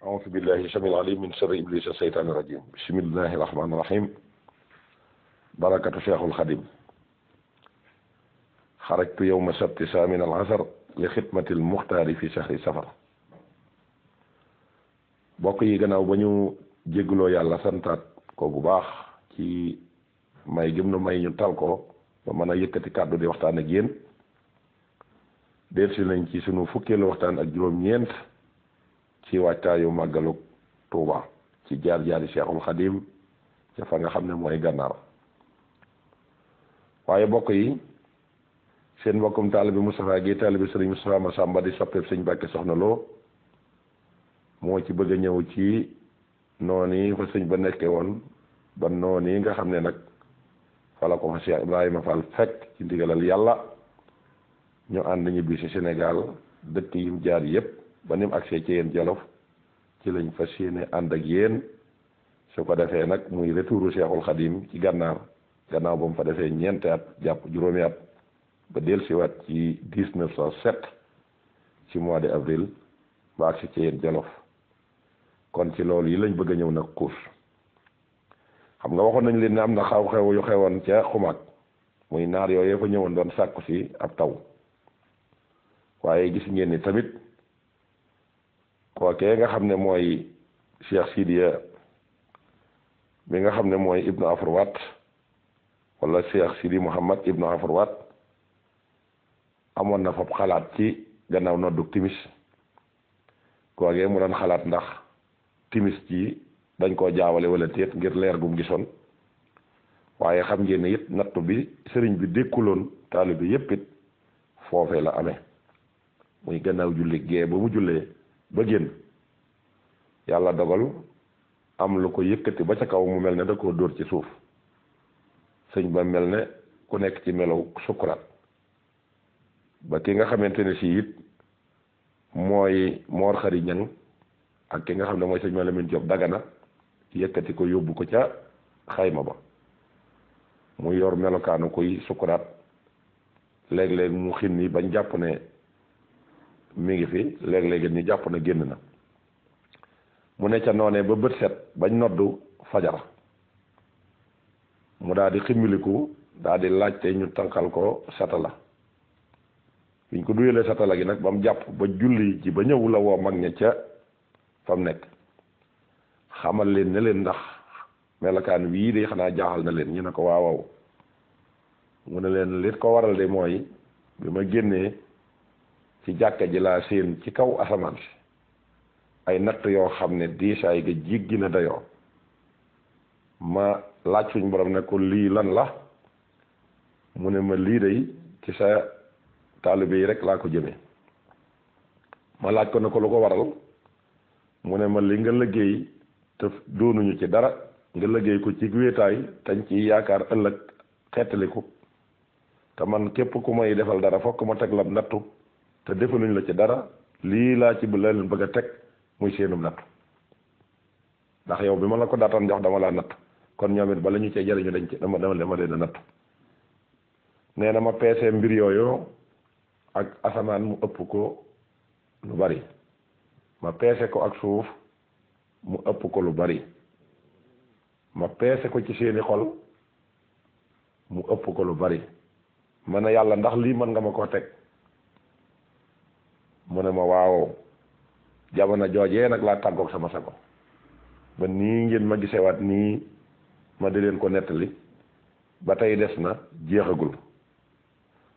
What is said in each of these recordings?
أعوذ بالله السميع العليم من شر إبليس الشيطان الرجيم بسم الله الرحمن الرحيم بركة شيخ الخديم خرجت يوم السبت ثامن العصر لخدمة المختار في شهر سفر bokk yi gannaaw ba ñu jégguloo yàlla santaat ko bu baax ci may gëm na may ñu tal ko ba mën a yëkkati kàddu di waxtaan ak yéen delsi nañ ci sunu fukkeelu waxtaan ak juróom-ñeent ci wàccaayu màggalu Tuuba ci jaar-jaari Cheikhul Xadim ca fa nga xam ne mooy gànnaar waaye bokk yi seen mbokkum taalibe Moustapha Guèye taalibe Sëriñ Moustapha Massamba di soppeeb Sëñ Mbàkke Soxna Lo moo ci bëgg a ñëw ci noonu fa sëñ ba nekkee woon ba noonu nga xam ne nag fa la ko fa Cheikh Ibrahima Fall fekk ci ndigalal yàlla ñu ànd ñibbi si Sénégal dëkk yim jaar yépp ba ni mu agsee ci yéen Jolof ci lañ fas yéene ànd ak yéen su ko defee nag muy retouru Cheikhul Khadim ci gànnaar gannaaw ba mu fa defee ñeenti at jàpp juróomi at ba dellusiwaat ci 1907 ci mois de avril ba agsi ci yéen Jolof kon ci loolu yi lañ bëgg a ñëw nag xuus xam nga waxoon nañ leen ne am na xew-xew yu xewoon ca xumaag muy naar yooyu fa ñëwoon doon sàkku si ab taw waaye gis ngeen ni tamit kookee nga xam ne mooy Cheikh Sidiya bi nga xam ne mooy Ibnu Afrawat wala Cheikh Sidi Mouhamad Ibnu Afrawat amoon na fab xalaat ci gannaaw noddu timis kookee mu doon xalaat ndax timis ji dañ koo jaawale wala téet ngir leer gum gisoon waaye xam ngeen ne it nattu bi sëriñ bi dékkuloon taalibe bi yépp it foofee la amee muy gannaaw julli gee ba mu jullee ba génn yàlla dogal am lu ko yëkkati ba ca kaw mu mel ne da koo dóor ci suuf sëñ ba mel ne ku nekk ci melaw sukkuraat ba ki nga xamante ne si it mooy Moor Xari Ñang ak ki nga xam ne mooy sëñ Malamine Diop Dagana yëkkati ko yóbbu ko ca xayma ba mu yor melokaanu koy sukkuraat léeg-léeg mu xin ni bañ jàpp ne mi ngi fi léeg-léeg ñu jàpp ne génn na mu ne ca noonee ba bët set bañ noddu fajar mu daal di ximmiliku daal di laajte ñu tànqal ko satala biñ ko duyalee satala gi nag ba mu jàpp ba julli ji ba ñëw la woo mag ña ca fa mu nekk xamal leen ne leen ndax melokaan wii de xanaa jaaxal na leen ñu ne ko waaw mu ne leen li ko waral de mooy bi ma génnee ci jàkka ji laa seen ci kaw asamaan si ay natt yoo xam ne diisaay ga jéggi na dayoo ma laaj suñ borom ne ko lii lan la mu ne ma lii day ci sa taalibe yi rek laa ko jëmee ma laaj ko ne ko lu ko waral mu ne ma li nga liggéey te doonuñu ci dara nga liggéey ko ci wéetaay tañ ci yaakaar ëllëg xeetaliku te man képp ku may defal dara fokk ma teg la nattu te defaluñ la ci dara lii laa ci la leen bëgg a teg muy seenum nattu ndax yow bi ma la ko daataan jox dama laa natt kon ñoom it bala ñu cee jariñu dañ ci dama leen a nattu nee na ma peesee mbir yooyu ak asamaan mu ëpp ko lu bari ma peese ko ak suuf mu ëpp ko lu bari ma peese ko ci seeni xol mu ëpp ko lu bari ma ne yàlla ndax lii mën nga ma koo teg mu ne ma waaw jamono joojee nag laa tàggoog sama sago ba nii ngeen ma gisewaat nii ma di leen ko nettali ba tey des na jeexagul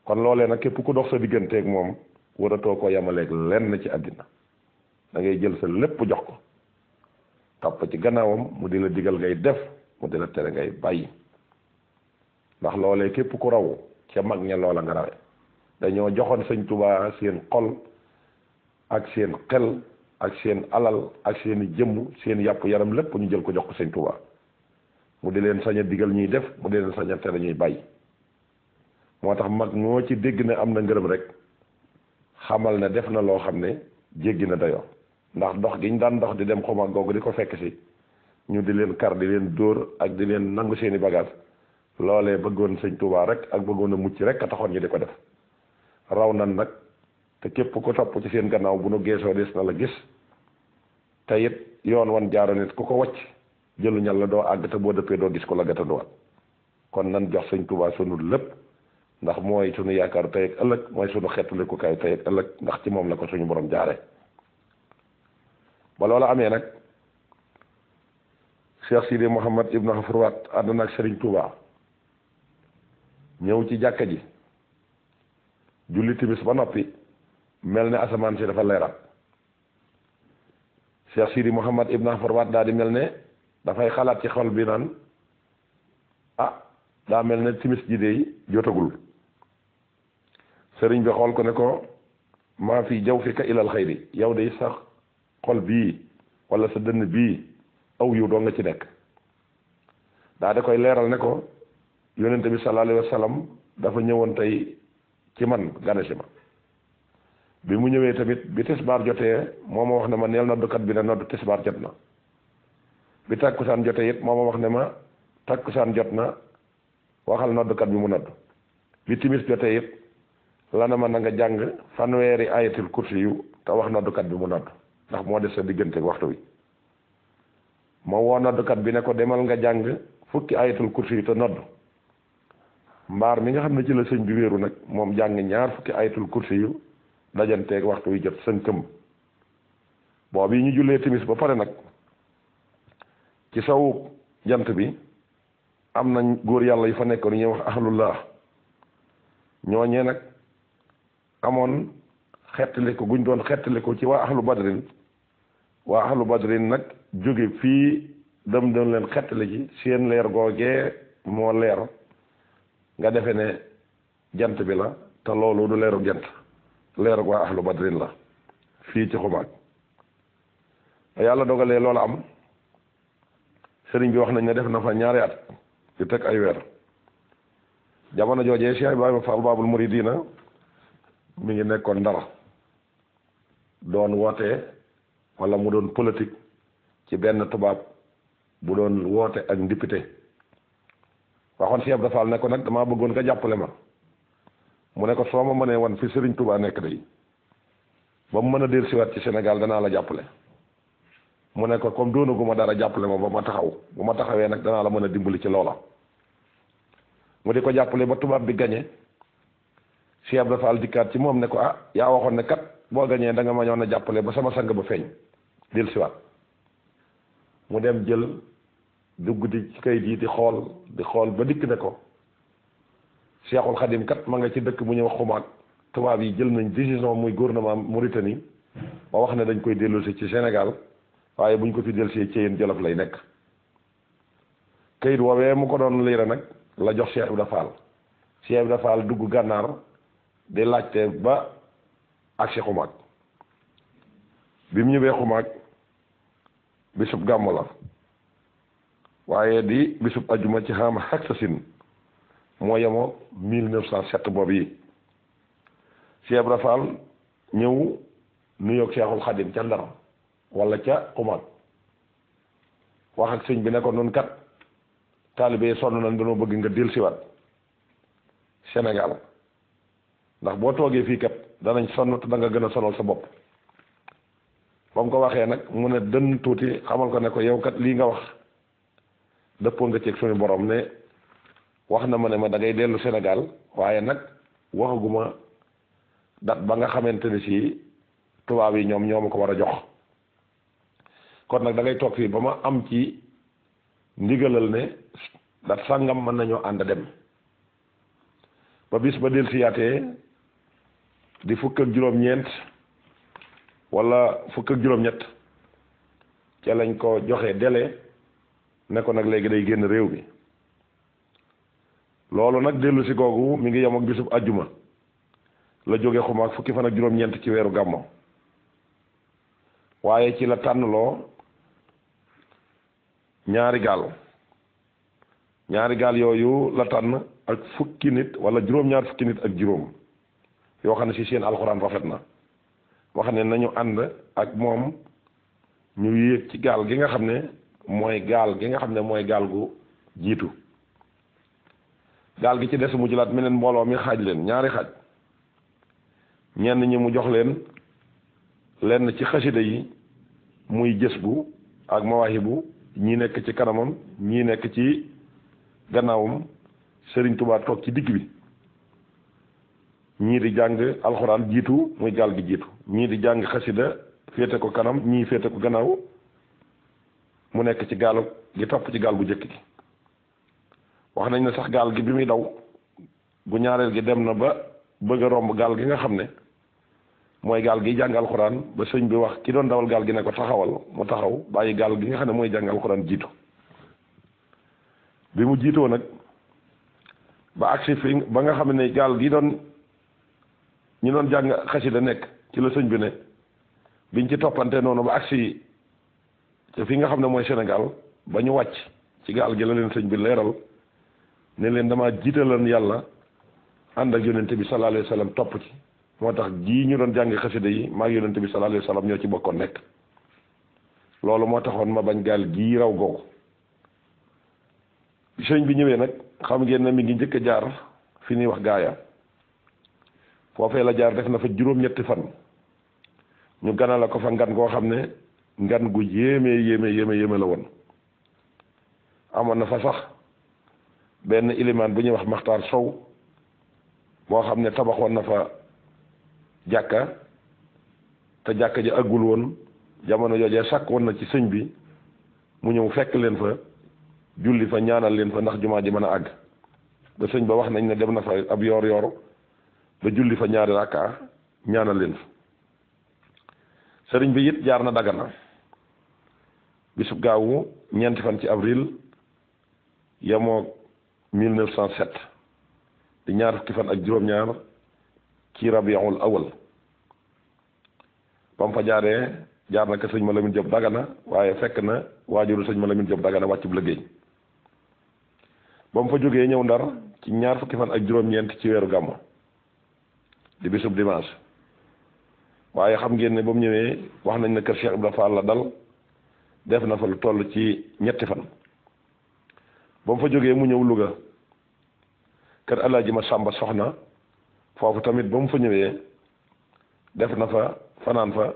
kon loolee nag képp ku dox sa digganteeg moom waratoo ko yamaleeg lenn ci àddina da ngay jël sa lépp jox ko topp ci gannaawam mu di la digal ngay def mu di la tere ngay bàyyi ndax loolee képp ku raw ca mag ña loola nga rawe dañoo joxoon sëñ Tuubaa seen xol ak seen xel ak seen alal ak seeni jëmm seen yàpp yaram lépp ñu jël ko jox ko sëñ Tuubaa mu di leen sañ a digal ñuy def mu di leen sañ a tere ñuy bàyyi moo tax mag moo ci dégg ne am na ngërëm rek xamal ne def na loo xam ne jéggi na dayoo ndax dox gi ñu daan dox di dem xuma googu di ko fekk si ñu di leen kar di leen dóor ak di leen nangu seeni bagage loolee bëggoon sëñ Tuubaa rek ak bëggoon a mucc rek a taxoon ñu di ko def raw nan nag te képp ko topp ci seen gannaaw bu nu geesoo des na la gis te it yoon wan jaaro nit ku ko wacc jëlu ñal la doo àgg te boo dëppee doo gis ko la gàttanduwaat kon nan jox sëñ Tuubaa sunu lépp ndax mooy sunu yaakaar tey ak ëllëg mooy sunu xettulikukaay tey ak ëllëg ndax ci moom la ko suñu borom jaare ba loola amee nag Cheikh Sidi Mouhamad Ibn Hafrouat ànd na ak Serigne Touba ñëw ci jàkka ji julli timis ba noppi mel ne asamaan si dafa leeraat Cheikh Sidi Mouhamad Ibn Hafrouat daal di mel ne dafay xalaat ci xol bi naan daa mel ne timis ji de jotagul sëriñ bi xool ko ne ko maa fi jaw fi ka ilal xayri yow de sax xol bii wala sa dënn bii aw yu doo nga ci nekk daa da koy leeral ne ko yonente bi sallallahu alayhi wa sallam dafa ñëwoon tey ci man gane si ma bi mu ñëwee tamit bi tisbaar jotee moo ma wax ne ma neel noddukat bi ne noddu tisbaar jot na bi takkusaan jotee it moo ma wax ne ma takkusaan jot na waxal noddukat bi mu nodd bi timis jotee it la na ma na nga jàng fanweeri ayatul kursi yu te wax noddukat bi mu nodd ndax moo des sa diggante waxtu wi ma woo noddukat bi ne ko demal nga jàng fukki ayatul kursi yu te nodd mbaar mi nga xam ne ci la sëñ bi wéeru nag moom jàng ñaar fukki ayatul kursi yu dajanteeg waxtu wi jot sëñ këm boobu yi ñu jullee timis ba pare nag ci sawu jant bi am nañ góor yàlla yu fa nekkoon ñuy wax ahlullah ñooñee nag amoon xettali ko guñ doon xettali ko ci waa ahlu badrin nag jóge fii dem doon leen xettali ci seen leer googee moo leer nga defe ne jant bi la te loolu du leeru jant leeru waa ahlu badrin la fii ci xumaag yàlla dogalee loolu am sëriñ bi wax nañ ne def na fa ñaari at yu teg ay weer jamono joojee Cheikh Ibrahima Fall Babul Muridina mi ngi nekkoon Ndar doon woote wala mu doon politique ci benn tubaab bu doon woote ak député waxoon Cheikh Ibrahima Fall ne ko nag damaa bëggoon nga jàppale ma mu ne ko soo ma mënee wan fi Serigne Touba nekk day ba mu mën a dellusiwaat ci Sénégal danaa la jàppale mu ne ko comme doonaguma dara jàppale ma ba ma taxaw bu ma taxawee nag danaa la mën a dimbali ci loola mu di ko jàppale ba tubaab bi gañe Cheikh Ibrahima Fall dikkaat ci moom ne ko yaa waxoon ne kat boo gañee da nga ma ñoon a jàppale ba sama sang ba feeñ dellusiwaat mu dem jël dugg di ci kayit yi di xool ba dikk ne ko Cheikhul Khadim kat ma nga ci dëkk bu ñuy wax xumaag tubaab yi jël nañ décision muy gouvernement Mauritanie ba wax ne dañ koy dellusi ci Sénégal waaye buñ ko fi dellusee ci yéen Jolof lay nekk kayit woowee mu ko doon liira nag la jox Cheikh Ibrahima Fall Cheikh Ibrahima Fall dugg gànnaar di laajte ba ak si xumaag bi mu ñëwee xumaag bisub gàmmu la waaye di bisub ajuma ci xam xak sa sin moo yemoo 1907 boobu yi Cheikh Ibrahima Fall ñëw nuyoog Cheikhul Khadim ca Ndar wala ca xumaag wax ak sëñ bi ne ko nun kat taalibe yi sonn nañ dañoo bëgg nga dellusiwaat Sénégal ndax boo toogee fii kat danañ sonn te da nga gën a sonal sa bopp ba mu ko waxee nag mu ne dënn tuuti xamal ko ne ko yow kat lii nga wax dëppoo nga ceeg suñu borom ne wax na ma ne ma da ngay dellu Sénégal waaye nag waxaguma dat ba nga xamante ne si tubaab yi ñoom ñoo ma ko war a jox kon nag da ngay toog fii ba ma am ci ndigalal ne dat sàngam mën nañoo ànd dem ba bis ba del siyaatee di fukk ak juróom-ñeent wala fukk ak juróom-ñett ca lañ ko joxe délai ne ko nag léegi day génn réew mi loolu nag dellu si googu mi ngi yem ak bisub ajjuma la jóge xumaag fukki fan ak juróom-ñeent ci weeru gàmmo waaye ci la tànnloo ñaari gaal yooyu la tànn ak fukki nit wala juróom-ñaar fukki nit ak juróom yoo xam ne si seen alxuraan rafet na wax ne nañu ànd ak moom ñu yéeg ci gaal gi nga xam ne mooy gaal gu jiitu gaal gi ci des mu jëlaat meneen mbooloo mi xaaj leen ñaari xaaj ñenn ñi mu jox leen lenn ci xasida yi muy jës bu ak mawaahibu ñii nekk ci kanamam ñii nekk ci gannaawam Sëriñ Tuubaa toog ci digg bi ñii di jàng alxuraan jiitu muy gaal gi jiitu ñii di jàng xasida féete ko kanam ñii féete ko gannaaw mu nekk ci gaal gi topp ci gaal gu jëkk gi wax nañ ne sax gaal gi bi muy daw bu ñaareel gi dem na ba bëgg a romb gaal gi nga xam ne mooy gaal gi jàng alxuraan ba sëñ bi wax ki doon dawal gaal gi ne ko taxawal mu taxaw bàyyi gaal gi nga xam ne mooy jàng alxuraan jiitu bi mu jiitoo nag ba agsi fi ba nga xam ne gaal gi doon ñi doon jàng xasida nekk ci la sëñ bi ne biñ ci toppante noonu ba agsi te fi nga xam ne mooy Sénégal ba ñu wàcc ci gaal gi la leen sëñ bi leeral ne leen dama jiitaloon yàlla ànd ak yonente bi sallallahu alayhi wa sallam topp ci moo tax jii ñu doon jàng xasida yi maa ngi yonente bi sallallahu alayhi wa sallam ñoo ci bokkoon nekk loolu moo taxoon ma bañ gaal gii raw googu sëñ bi ñëwee nag xam ngeen ne mi ngi njëkk a jaar fi ñuy wax gaaya foofee la jaar def na fa juróom-ñetti fan ñu ganale ko fa ngan goo xam ne ngan gu yéeme la woon amoon na fa sax benn ilimaan bu ñuy wax Maxtaar Sow boo xam ne tabaxoon na fa jàkka te jàkka ji àggul woon jamono joojee sàkk woon na ci sëñ bi mu ñëw fekk leen fa julli fa ñaanal leen fa ndax jumaa ji mën a àgg ba sëñ ba wax nañ ne dem na fa ab yoor ba julli fa ñaari rakka ñaanal leen fa sëriñ bi it jaar na Dagana bisub gaawu ñeenti fan ci avril yamoo 1907 di ñaar fukki fan ak juróom-ñaar ci rabiul awal ba mu fa jaaree jaar na ko sëñ Malamine Diop Dagana waaye fekk na waajuru sëñ Malamine Diop Dagana wàcc bu liggéey ba mu fa jógee ñëw Ndar ci ñaar fukki fan ak juróom-ñeent ci weeru gàmmu di bisub dimanche waaye xam ngeen ne ba mu ñëwee wax nañ ne kër Cheikh Ibrahima Fall la dal def na fa lu toll ci ñetti fan ba mu fa jógee mu ñëw Louga kër Alaaji ma Sàmba Soxna foofu tamit ba mu fa ñëwee def na fa fanaan fa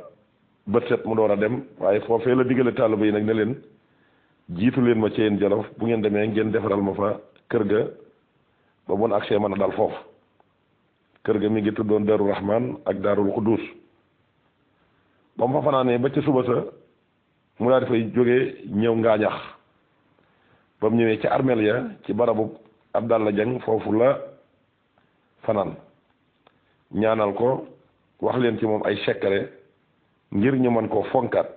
bët set mu door a dem waaye foofee la diggale taaliba yi nag ne leen jiitu leen ma ci yéen Jolof bu ngeen demee ngeen defaral ma fa kër ga ba bon accès mën a dal foofu kër ga mi ngi tuddoon Darou Rahman ak Darul Xuddus ba mu fa fanaanee ba ca suba sa mu daal di fay jógee ñëw Ngaañax ba mu ñëwee ca armeel ya ci barabu Abdalla Jang foofu la fanaan ñaanal ko wax leen ci moom ay secret ngir ñu mën koo fonkaat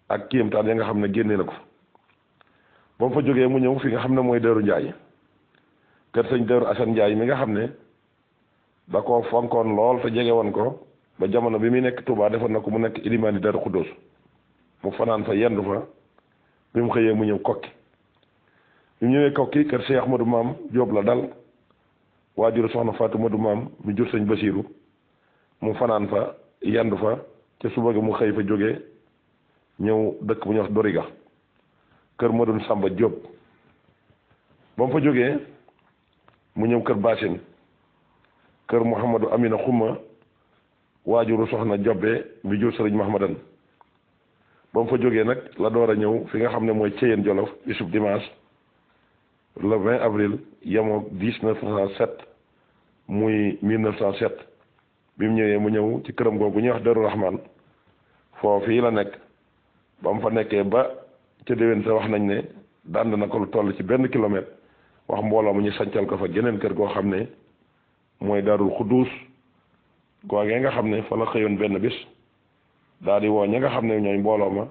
ak kéemtaan ya nga xam ne génne na ko ba mu fa jógee mu ñëw fi nga xam ne mooy Daaru Njaay kër sëñ Daaru Asan Njaay mi nga xam ne da koo fonkoon lool te jege woon ko ba jamono bi muy nekk Touba defoon na ko mu nekk ilimaani Daaru Xuddoos mu fanaan fa yendu fa bi mu xëyee mu ñëw kokki bi mu ñëwee kokki kër Cheikh Ahmadou Maam Jóob la dal waajuru soxna Fatou Madou Maam mi jur sëñ Basiiru mu fanaan fa yendu fa ca suba ga mu xëy fa jógee ñëw dëkk bu ñuy wax Doriga kër Madun Samba Jóob ba mu fa jógee mu ñëw kër Basin kër Mouhamadou Amina Xuma waajuru soxna Jobbe bi jur sëriñ Mahamadan ba mu fa jógee nag la door a ñëw fi nga xam ne mooy Ceyeen Jolof bisub dimanche le 20 avril yemoo 1907 muy 1907 bi mu ñëwee mu ñëw ci këram googu ñuy wax Darou Rahman foofii la nekk ba mu fa nekkee ba ca déwén sa wax nañ ne dànd na ko lu toll ci benn kilomètre wax mbooloo mu ñu sancal ko fa geneen kër goo xam ne mooy Daarul Xuddus googee nga xam ne fa la xëyoon benn bis daal di woo ña nga xam ne ñooy mbooloo ma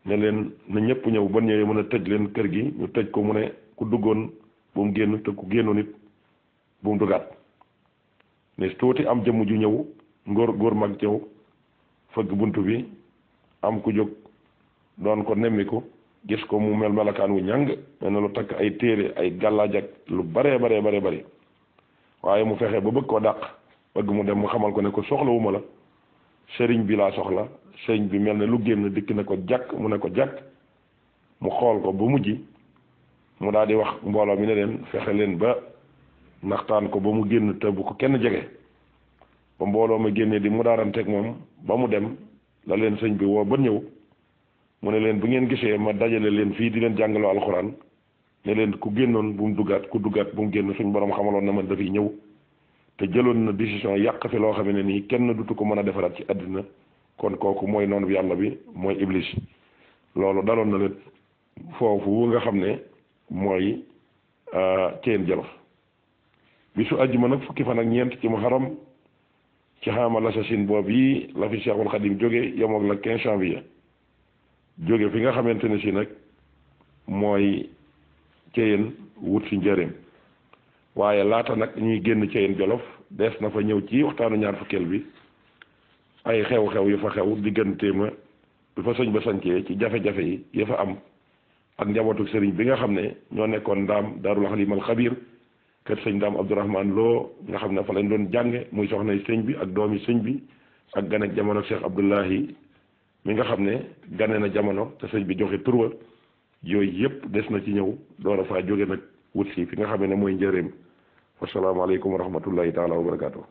ne leen na ñëpp ñëw ba ñëwee mën a tëj leen kër gi ñu tëj ko mu ne ku duggoon bu mu génn te ku génnoon it bu mu dugaat ne tuuti am jëmm ju ñëw góor mag ñëw fëgg bunt bi am ku jóg doon ko nemmiku gis ko mu mel melakaan wu ñàng mel na lu takk ay téere ay gàllaaj ak lu bare bari waaye mu fexe ba bëgg koo dàq bëgg mu dem mu xamal ko ne ko soxlawuma la sëriñ bi laa soxla sëriñ bi mel ne lu génn dikk ne ko jàkk mu ne ko jàkk mu xool ko ba mujj mu daal di wax mbooloo mi ne leen fexe leen ba naxtaan ko ba mu génn te bu ko kenn jege ba mbooloo ma génnee di mu daaranteeg moom ba mu dem la leen sëñ bi woo ba ñëw mu ne leen bu ngeen gisee ma dajale leen fii di leen jàngaloo alxuraan ne leen ku génnoon bu mu duggaat ku duggaat bu mu génn suñ borom xamaloon na man dafiy ñëw te jëloon na décision yàq fi loo xam ne nii kenn dutu ko mën a defaraat ci àddina kon kooku mooy noonu bi yàlla bi mooy iblis loolu daloon na leen foofu nga xam ne mooy Ceyeen Jolof bisu àjjuma nag fukki fan ak ñeent ci Muharram ci xaamal assasine boobu yi la fi Cheikhul Khadim jóge yemoog la 15 janvier jóge fi nga xamante ne si nag mooy Ceyeen wut si njëreem waaye laata nag ñuy génn Ceyeen Jolof dees na fa ñëw ci waxtaanu ñaar fukkeel bi ay xew-xew yu fa xew digganteema bi fa sëñ ba sancee ci jafe-jafe yi ya fa am ak njabootu sëriñ bi nga xam ne ñoo nekkoon ndaam Daarul Xalimal Xabiir kër sëñ Ndaam Abdourahman Lo nga xam ne fa lañ doon jànge muy soxnay sëñ bi ak doomi sëñ bi ak gane ak jamono Cheikh Abdoulahi mi nga xam ne gane na jamono te sëñ bi joxe turwa yooyu yëpp des na ci ñëw door a faa jóge nag wut si fi nga xam ne mooy njëreem wasalaamaaleykum wa rahmatullahi taala wa barakaatu.